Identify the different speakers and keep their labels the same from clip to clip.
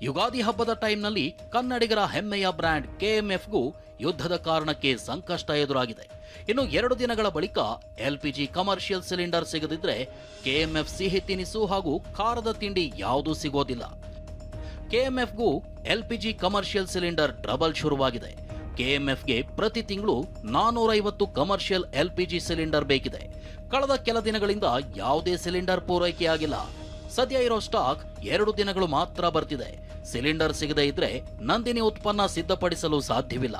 Speaker 1: ಯುಗಾದಿ ಹಬ್ಬದ ಟೈಮ್ನಲ್ಲಿ ಕನ್ನಡಿಗರ ಹೆಮ್ಮೆಯ ಬ್ರ್ಯಾಂಡ್ ಕೆಎಂಎಫ್ಗೂ ಯುದ್ಧದ ಕಾರಣಕ್ಕೆ ಸಂಕಷ್ಟ ಎದುರಾಗಿದೆ. ಇನ್ನು 2 ದಿನಗಳ ಬಳಿಕ ಎಲ್ಪಿಜಿ ಕಮರ್ಷಿಯಲ್ ಸಿಲಿಂಡರ್ ಸಿಗದಿದ್ರೆ ಕೆಎಂಎಫ್ ಸಿಹಿ ತಿನಿಸು ಹಾಗೂ ಖಾರದ ತಿಂಡಿ ಯಾವುದೂ ಸಿಗೋದಿಲ್ಲ. ಕೆಎಂಎಫ್ಗೂ ಎಲ್ಪಿಜಿ ಕಮರ್ಷಿಯಲ್ ಸಿಲಿಂಡರ್ ಟ್ರಬಲ್ ಶುರುವಾಗಿದೆ. ಕೆಎಂಎಫ್ಗೆ ಪ್ರತಿ ತಿಂಗಳು 450 ಕಮರ್ಷಿಯಲ್ ಎಲ್ಪಿಜಿ ಸಿಲಿಂಡರ್ ಬೇಕಿದೆ. ಕಳೆದ ಕೆಲ ದಿನಗಳಿಂದ ಯಾವುದೇ ಸಿಲಿಂಡರ್ ಪೂರೈಕೆಯಾಗಿಲ್ಲ. ಸದ್ಯ ಇರೋ ಸ್ಟಾಕ್ 2 ದಿನಗಳು ಮಾತ್ರ ಬರ್ತಿದೆ. ಸಿಲಿಂಡರ್ ಸಿಗದೇ ಇದ್ರೆ ನಂದಿನಿ ಉತ್ಪನ್ನ ಸಿದ್ಧಪಡಿಸಲು ಸಾಧ್ಯವಿಲ್ಲ.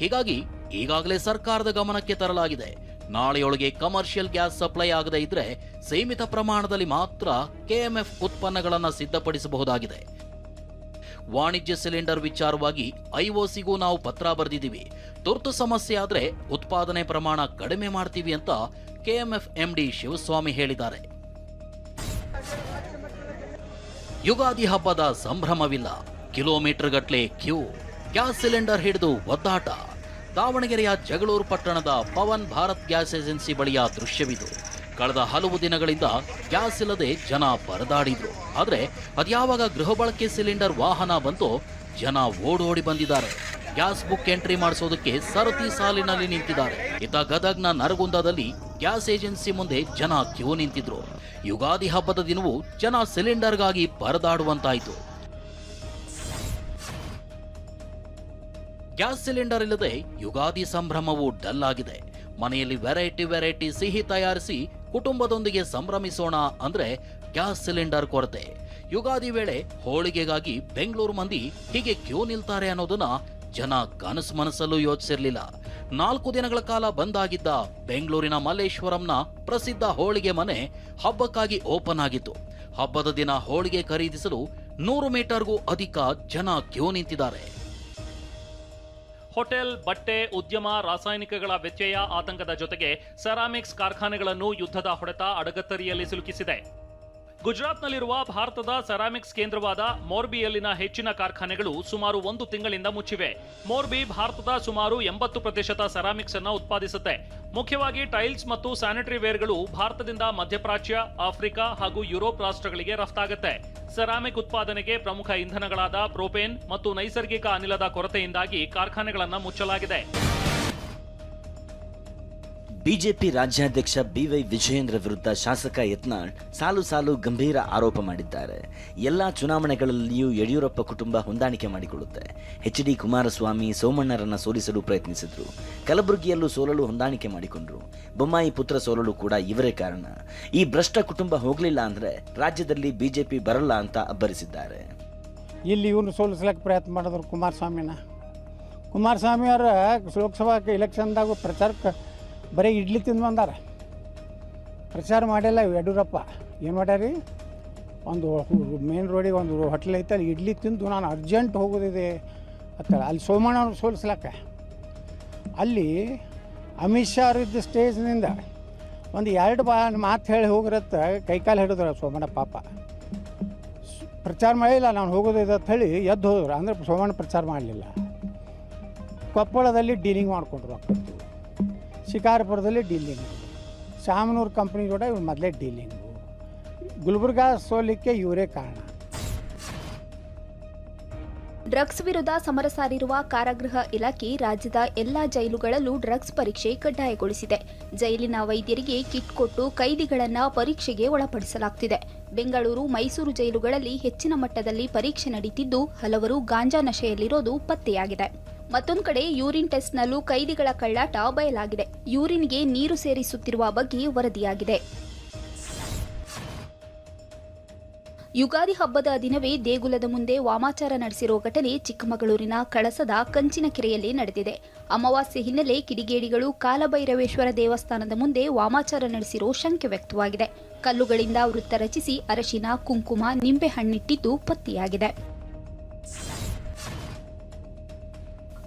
Speaker 1: ಹೀಗಾಗಿ ಈಗಾಗಲೇ ಸರ್ಕಾರದ ಗಮನಕ್ಕೆ ತರಲಾಗಿದೆ. ನಾಳೆಯೊಳಗೆ ಕಮರ್ಷಿಯಲ್ ಗ್ಯಾಸ್ ಸಪ್ಲೈ ಆಗದೇ ಇದ್ರೆ ಸೀಮಿತ ಪ್ರಮಾಣದಲ್ಲಿ ಮಾತ್ರ ಕೆಎಂಎಫ್ ಉತ್ಪನ್ನಗಳನ್ನು ಸಿದ್ಧಪಡಿಸಬಹುದಾಗಿದೆ. ವಾಣಿಜ್ಯ ಸಿಲಿಂಡರ್ ವಿಚಾರವಾಗಿ ಐಒಸಿಗೂ ನಾವು ಪತ್ರ ಬರೆದಿದ್ದೀವಿ. ತುರ್ತು ಸಮಸ್ಯೆ ಆದ್ರೆ ಉತ್ಪಾದನೆ ಪ್ರಮಾಣ ಕಡಿಮೆ ಮಾಡ್ತೀವಿ ಅಂತ ಕೆಎಂಎಫ್ ಎಂಡಿ ಶಿವಸ್ವಾಮಿ ಹೇಳಿದ್ದಾರೆ. ಯುಗಾದಿ ಹಬ್ಬದ ಸಂಭ್ರಮವಿಲ್ಲ. ಕಿಲೋಮೀಟರ್ ಗಟ್ಟಲೆ ಕ್ಯೂ, ಗ್ಯಾಸ್ ಸಿಲಿಂಡರ್ ಹಿಡಿದು ಒದ್ದಾಟ. ದಾವಣಗೆರೆಯ ಜಗಳೂರು ಪಟ್ಟಣದ ಪವನ್ ಭಾರತ್ ಗ್ಯಾಸ್ ಏಜೆನ್ಸಿ ಬಳಿಯ ದೃಶ್ಯವಿದು. ಕಳೆದ ಹಲವು ದಿನಗಳಿಂದ ಗ್ಯಾಸ್ ಇಲ್ಲದೆ ಜನ ಪರದಾಡಿದ್ರು. ಆದ್ರೆ ಅದ್ಯಾವಾಗ ಗೃಹ ಬಳಕೆ ಸಿಲಿಂಡರ್ ವಾಹನ ಬಂತೋ ಜನ ಓಡೋಡಿ ಬಂದಿದ್ದಾರೆ. ಗ್ಯಾಸ್ ಬುಕ್ ಎಂಟ್ರಿ ಮಾಡಿಸೋದಕ್ಕೆ ಸರತಿ ಸಾಲಿನಲ್ಲಿ ನಿಂತಿದ್ದಾರೆ. ಇತ್ತ ಗದಗ್ನ ನರಗುಂದದಲ್ಲಿ ಗ್ಯಾಸ್ ಏಜೆನ್ಸಿ ಮುಂದೆ ಜನ ಕ್ಯೂ ನಿಂತಿದ್ರು. ಯುಗಾದಿ ಹಬ್ಬದ ದಿನವೂ ಜನ ಸಿಲಿಂಡರ್ಗಾಗಿ ಪರದಾಡುವಂತಾಯಿತು. ಗ್ಯಾಸ್ ಸಿಲಿಂಡರ್ ಇಲ್ಲದೆ ಯುಗಾದಿ ಸಂಭ್ರಮವು ಡಲ್ ಆಗಿದೆ. ಮನೆಯಲ್ಲಿ ವೆರೈಟಿ ಸಿಹಿ ತಯಾರಿಸಿ ಕುಟುಂಬದೊಂದಿಗೆ ಸಂಭ್ರಮಿಸೋಣ ಅಂದ್ರೆ ಗ್ಯಾಸ್ ಸಿಲಿಂಡರ್ ಕೊರತೆ. ಯುಗಾದಿ ವೇಳೆ ಹೋಳಿಗೆಗಾಗಿ ಬೆಂಗಳೂರು ಮಂದಿ ಹೀಗೆ ಕ್ಯೂ ನಿಲ್ತಾರೆ ಅನ್ನೋದನ್ನ ಜನ ಕನಸು ಮನಸ್ಸಲ್ಲೂ ಯೋಚಿಸಿರ್ಲಿಲ್ಲ. 4 ದಿನಗಳ ಕಾಲ ಬಂದಾಗಿದ್ದ ಬೆಂಗಳೂರಿನ ಮಲ್ಲೇಶ್ವರಂನ ಪ್ರಸಿದ್ಧ ಹೋಳಿಗೆ ಮನೆ ಹಬ್ಬಕ್ಕಾಗಿ ಓಪನ್ ಆಗಿತ್ತು. ಹಬ್ಬದ ದಿನ ಹೋಳಿಗೆ ಖರೀದಿಸಲು 100 ಮೀಟರ್ಗೂ ಅಧಿಕ ಜನ ಕ್ಯೂ ನಿಂತಿದ್ದಾರೆ.
Speaker 2: ಹೋಟೆಲ್, ಬಟ್ಟೆ ಉದ್ಯಮ, ರಾಸಾಯನಿಕಗಳ ವ್ಯತ್ಯಯ ಆತಂಕದ ಜೊತೆಗೆ ಸೆರಾಮಿಕ್ಸ್ ಕಾರ್ಖಾನೆಗಳನ್ನು ಯುದ್ಧದ ಹೊಡೆತ ಅಡಗತ್ತರಿಯಲ್ಲಿ ಸಿಲುಕಿಸಿದೆ. ಗುಜರಾತ್ನಲ್ಲಿರುವ ಭಾರತದ ಸೆರಾಮಿಕ್ಸ್ ಕೇಂದ್ರವಾದ ಮೋರ್ಬಿಯಲ್ಲಿನ ಹೆಚ್ಚಿನ ಕಾರ್ಖಾನೆಗಳು ಸುಮಾರು 1 ತಿಂಗಳಿಂದ ಮುಚ್ಚಿವೆ. ಮೋರ್ಬಿ ಭಾರತದ ಸುಮಾರು 80% ಸೆರಾಮಿಕ್ಸ್ ಅನ್ನು ಉತ್ಪಾದಿಸುತ್ತೆ. ಮುಖ್ಯವಾಗಿ ಟೈಲ್ಸ್ ಮತ್ತು ಸ್ಯಾನಿಟರಿ ವೇರ್ಗಳು ಭಾರತದಿಂದ ಮಧ್ಯಪ್ರಾಚ್ಯ, ಆಫ್ರಿಕಾ ಹಾಗೂ ಯುರೋಪ್ ರಾಷ್ಟ್ರಗಳಿಗೆ ರಫ್ತಾಗುತ್ತೆ. ಸೆರಾಮಿಕ್ ಉತ್ಪಾದನೆಗೆ ಪ್ರಮುಖ ಇಂಧನಗಳಾದ ಪ್ರೋಪೇನ್ ಮತ್ತು ನೈಸರ್ಗಿಕ ಅನಿಲದ ಕೊರತೆಯಿಂದಾಗಿ ಕಾರ್ಖಾನೆಗಳನ್ನು ಮುಚ್ಚಲಾಗಿದೆ.
Speaker 3: ಬಿಜೆಪಿ ರಾಜ್ಯಾಧ್ಯಕ್ಷ ಬಿವೈ ವಿಜಯೇಂದ್ರ ವಿರುದ್ಧ ಶಾಸಕ ಯತ್ನಾಳ್ ಸಾಲು ಗಂಭೀರ ಆರೋಪ ಮಾಡಿದ್ದಾರೆ. ಎಲ್ಲ ಚುನಾವಣೆಗಳಲ್ಲಿಯೂ ಯಡಿಯೂರಪ್ಪ ಕುಟುಂಬ ಹೊಂದಾಣಿಕೆ ಮಾಡಿಕೊಳ್ಳುತ್ತೆ. ಎಚ್.ಡಿ. ಕುಮಾರಸ್ವಾಮಿ ಸೋಮಣ್ಣರನ್ನ ಸೋಲಿಸಲು ಪ್ರಯತ್ನಿಸಿದ್ರು. ಕಲಬುರಗಿಯಲ್ಲೂ ಸೋಲಲು ಹೊಂದಾಣಿಕೆ ಮಾಡಿಕೊಂಡ್ರು. ಬೊಮ್ಮಾಯಿ ಪುತ್ರ ಸೋಲಲು ಕೂಡ ಇವರೇ ಕಾರಣ. ಈ ಭ್ರಷ್ಟ ಕುಟುಂಬ ಹೋಗಲಿಲ್ಲ ಅಂದ್ರೆ ರಾಜ್ಯದಲ್ಲಿ ಬಿಜೆಪಿ ಬರಲ್ಲ ಅಂತ ಅಬ್ಬರಿಸಿದ್ದಾರೆ.
Speaker 4: ಇಲ್ಲಿ ಇವನು ಸೋಲಿಸ್ಲಿಕ್ಕೆ ಪ್ರಯತ್ನ ಮಾಡಿದ್ರು ಕುಮಾರಸ್ವಾಮಿಯವರ ಲೋಕಸಭಾ ಎಲೆಕ್ಷನ್ದಾಗ ಪ್ರಚಾರಕ್ಕೆ ಬರೀ ಇಡ್ಲಿ ತಿಂದು ಬಂದಾರ. ಪ್ರಚಾರ ಮಾಡಿಲ್ಲ ಯಡಿಯೂರಪ್ಪ. ಏನು ಮಾಡ್ಯಾರಿ, ಒಂದು ಮೇನ್ ರೋಡಿಗೆ ಒಂದು ಹೋಟ್ಲ್ ಐತೆ, ಅಲ್ಲಿ ಇಡ್ಲಿ ತಿಂದು ನಾನು ಅರ್ಜೆಂಟ್ ಹೋಗೋದಿದೆ ಅಂತ ಅಲ್ಲಿ ಸೋಮಣ್ಣ ಅವ್ರು ಸೋಲಿಸ್ಲಾಕ. ಅಲ್ಲಿ ಅಮಿತ್ ಶಾ ಅವ್ರಿದ್ದ ಸ್ಟೇಜ್ನಿಂದ ಒಂದು 2 ಮಾತು ಹೇಳಿ ಹೋಗಿರತ್ತ ಕೈಕಾಲು ಹಿಡಿದ್ರು ಸೋಮಣ್ಣ. ಪಾಪ ಪ್ರಚಾರ ಮಾಡಿಲ್ಲ, ನಾನು ಹೋಗೋದಿದೆ ಅಂತ ಹೇಳಿ ಎದ್ದು ಹೋದ್ರು. ಅಂದರೆ ಸೋಮಣ್ಣ ಪ್ರಚಾರ ಮಾಡಲಿಲ್ಲ. ಕೊಪ್ಪಳದಲ್ಲಿ ಡೀಲಿಂಗ್ ಮಾಡಿಕೊಂಡ್ರು. ಅಕ್ಕತ್ತು ಶಿಕಾರಪುರದಲ್ಲಿ ಡೀಲಿಂಗು, ಶಾಮನೂರು ಕಂಪ್ನಿ ಕೂಡ ಇವ್ರು ಮೊದಲೇ ಡೀಲಿಂಗು. ಗುಲ್ಬರ್ಗಾ ಸೋಲಿಕ್ಕೆ ಇವರೇ ಕಾರಣ.
Speaker 5: ಡ್ರಗ್ಸ್ ವಿರುದ್ಧ ಸಮರ ಸಾರಿರುವ ಕಾರಾಗೃಹ ಇಲಾಖೆ ರಾಜ್ಯದ ಎಲ್ಲಾ ಜೈಲುಗಳಲ್ಲೂ ಡ್ರಗ್ಸ್ ಪರೀಕ್ಷೆ ಕಡ್ಡಾಯಗೊಳಿಸಿದೆ. ಜೈಲಿನ ವೈದ್ಯರಿಗೆ ಕಿಟ್ ಕೊಟ್ಟು ಕೈದಿಗಳನ್ನು ಪರೀಕ್ಷೆಗೆ ಒಳಪಡಿಸಲಾಗುತ್ತಿದೆ. ಬೆಂಗಳೂರು, ಮೈಸೂರು ಜೈಲುಗಳಲ್ಲಿ ಹೆಚ್ಚಿನ ಮಟ್ಟದಲ್ಲಿ ಪರೀಕ್ಷೆ ನಡೀತಿದ್ದು ಹಲವರು ಗಾಂಜಾ ನಶೆಯಲ್ಲಿರೋದು ಪತ್ತೆಯಾಗಿದೆ. ಮತ್ತೊಂದು ಕಡೆ ಯೂರಿನ್ ಟೆಸ್ಟ್ನಲ್ಲೂ ಕೈದಿಗಳ ಕಳ್ಳಾಟ ಬಯಲಾಗಿದೆ. ಯೂರಿನ್ಗೆ ನೀರು ಸೇರಿಸುತ್ತಿರುವ ಬಗ್ಗೆ ವರದಿಯಾಗಿದೆ. ಯುಗಾದಿ ಹಬ್ಬದ ದಿನವೇ ದೇಗುಲದ ಮುಂದೆ ವಾಮಾಚಾರ ನಡೆಸಿರೋ ಘಟನೆ ಚಿಕ್ಕಮಗಳೂರಿನ ಕಳಸದ ಕಂಚಿನಕೆರೆಯಲ್ಲಿ ನಡೆದಿದೆ. ಅಮಾವಾಸ್ಯೆ ಹಿನ್ನೆಲೆ ಕಿಡಿಗೇಡಿಗಳು ಕಾಲಭೈರವೇಶ್ವರ ದೇವಸ್ಥಾನದ ಮುಂದೆ ವಾಮಾಚಾರ ನಡೆಸಿರೋ ಶಂಕೆ ವ್ಯಕ್ತವಾಗಿದೆ. ಕಲ್ಲುಗಳಿಂದ ವೃತ್ತ ರಚಿಸಿ ಅರಶಿನ, ಕುಂಕುಮ, ನಿಂಬೆಹಣ್ಣಿಟ್ಟಿದ್ದು ಪತ್ತೆಯಾಗಿದೆ.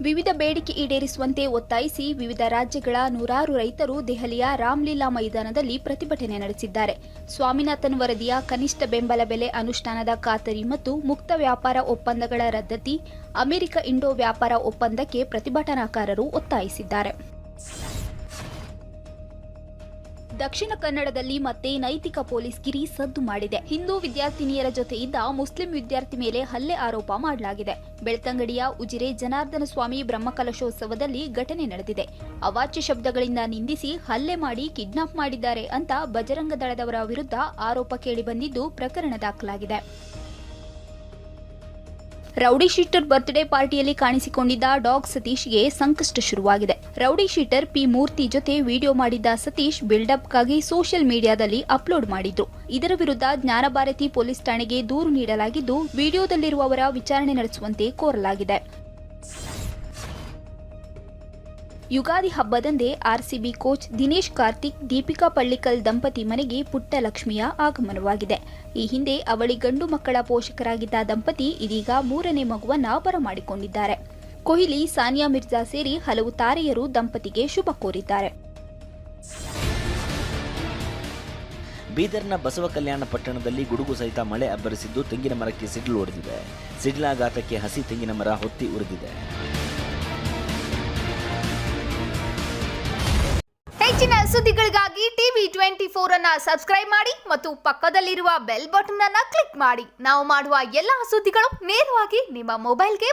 Speaker 5: ವಿವಿಧ ಬೇಡಿಕೆ ಈಡೇರಿಸುವಂತೆ ಒತ್ತಾಯಿಸಿ ವಿವಿಧ ರಾಜ್ಯಗಳ ನೂರಾರು ರೈತರು ದೆಹಲಿಯ ರಾಮ್ಲೀಲಾ ಮೈದಾನದಲ್ಲಿ ಪ್ರತಿಭಟನೆ ನಡೆಸಿದ್ದಾರೆ. ಸ್ವಾಮಿನಾಥನ್ ವರದಿಯ ಕನಿಷ್ಠ ಬೆಂಬಲ ಬೆಲೆ ಅನುಷ್ಠಾನದ ಖಾತರಿ ಮತ್ತು ಮುಕ್ತ ವ್ಯಾಪಾರ ಒಪ್ಪಂದಗಳ ರದ್ದತಿ, ಅಮೆರಿಕ ಇಂಡೋ ವ್ಯಾಪಾರ ಒಪ್ಪಂದಕ್ಕೆ ಪ್ರತಿಭಟನಾಕಾರರು ಒತ್ತಾಯಿಸಿದ್ದಾರೆ. ದಕ್ಷಿಣ ಕನ್ನಡದಲ್ಲಿ ಮತ್ತೆ ನೈತಿಕ ಪೊಲೀಸ್ ಗಿರಿ ಸದ್ದು ಮಾಡಿದೆ. ಹಿಂದೂ ವಿದ್ಯಾರ್ಥಿನಿಯರ ಜೊತೆ ಇದ್ದ ಮುಸ್ಲಿಂ ವಿದ್ಯಾರ್ಥಿ ಮೇಲೆ ಹಲ್ಲೆ ಆರೋಪ ಮಾಡಲಾಗಿದೆ. ಬೆಳ್ತಂಗಡಿಯ ಉಜಿರೆ ಜನಾರ್ದನ ಸ್ವಾಮಿ ಬ್ರಹ್ಮಕಲಶೋತ್ಸವದಲ್ಲಿ ಘಟನೆ ನಡೆದಿದೆ. ಅವಾಚ್ಯ ಶಬ್ದಗಳಿಂದ ನಿಂದಿಸಿ ಹಲ್ಲೆ ಮಾಡಿ ಕಿಡ್ನಾಪ್ ಮಾಡಿದ್ದಾರೆ ಅಂತ ಬಜರಂಗ ದಳದವರ ವಿರುದ್ಧ ಆರೋಪ ಕೇಳಿಬಂದಿದ್ದು ಪ್ರಕರಣ ದಾಖಲಾಗಿದೆ. ರೌಡಿ ಶೀಟರ್ ಬರ್ತ್ಡೇ ಪಾರ್ಟಿಯಲ್ಲಿ ಕಾಣಿಸಿಕೊಂಡಿದ್ದ ಡಾಗ್ ಸತೀಶ್ಗೆ ಸಂಕಷ್ಟ ಶುರುವಾಗಿದೆ. ರೌಡಿ ಶೀಟರ್ ಪಿ ಮೂರ್ತಿ ಜೊತೆ ವಿಡಿಯೋ ಮಾಡಿದ್ದ ಸತೀಶ್ ಬಿಲ್ಡಪ್ಗಾಗಿ ಸೋಷಿಯಲ್ ಮೀಡಿಯಾದಲ್ಲಿ ಅಪ್ಲೋಡ್ ಮಾಡಿದ್ರು. ಇದರ ವಿರುದ್ಧ ಜ್ಞಾನಭಾರತಿ ಪೊಲೀಸ್ ಠಾಣೆಗೆ ದೂರು ನೀಡಲಾಗಿದ್ದು, ವಿಡಿಯೋದಲ್ಲಿರುವವರ ವಿಚಾರಣೆ ನಡೆಸುವಂತೆ ಕೋರಲಾಗಿದೆ. ಯುಗಾದಿ ಹಬ್ಬದಂದೇ ಆರ್ಸಿಬಿ ಕೋಚ್ ದಿನೇಶ್ ಕಾರ್ತಿಕ್, ದೀಪಿಕಾ ಪಳ್ಳಿಕಲ್ ದಂಪತಿ ಮನೆಗೆ ಪುಟ್ಟ ಲಕ್ಷ್ಮಿಯ ಆಗಮನವಾಗಿದೆ. ಈ ಹಿಂದೆ ಅವಳಿ ಗಂಡು ಮಕ್ಕಳ ಪೋಷಕರಾಗಿದ್ದ ದಂಪತಿ ಇದೀಗ 3ನೇ ಮಗುವನ್ನ ಬರಮಾಡಿಕೊಂಡಿದ್ದಾರೆ. ಕೊಹ್ಲಿ, ಸಾನಿಯಾ ಮಿರ್ಜಾ ಸೇರಿ ಹಲವು ತಾರೆಯರು ದಂಪತಿಗೆ ಶುಭ ಕೋರಿದ್ದಾರೆ.
Speaker 3: ಬೀದರ್ನ ಬಸವ ಕಲ್ಯಾಣ ಪಟ್ಟಣದಲ್ಲಿ ಗುಡುಗು ಸಹಿತ ಮಳೆ ಅಬ್ಬರಿಸಿದ್ದು ತೆಂಗಿನ ಮರಕ್ಕೆ ಸಿಡಿಲು ಹೊಡೆದಿದೆ. ಸಿಡಿಲಾಘಾತಕ್ಕೆ ಹಸಿ ತೆಂಗಿನ ಮರ ಹೊತ್ತಿ ಉರಿದಿದೆ.
Speaker 6: ಹೆಚ್ಚಿನ ಸುದ್ದಿಗಳಿಗಾಗಿ ಟಿವಿ 24 ಅನ್ನ ಸಬ್ಸ್ಕ್ರೈಬ್ ಮಾಡಿ ಮತ್ತು ಪಕ್ಕದಲ್ಲಿರುವ ಬೆಲ್ ಬಟನ್ ಅನ್ನ ಕ್ಲಿಕ್ ಮಾಡಿ. ನಾವು ಮಾಡುವ ಎಲ್ಲಾ ಸುದ್ದಿಗಳು ನೇರವಾಗಿ ನಿಮ್ಮ ಮೊಬೈಲ್ಗೆ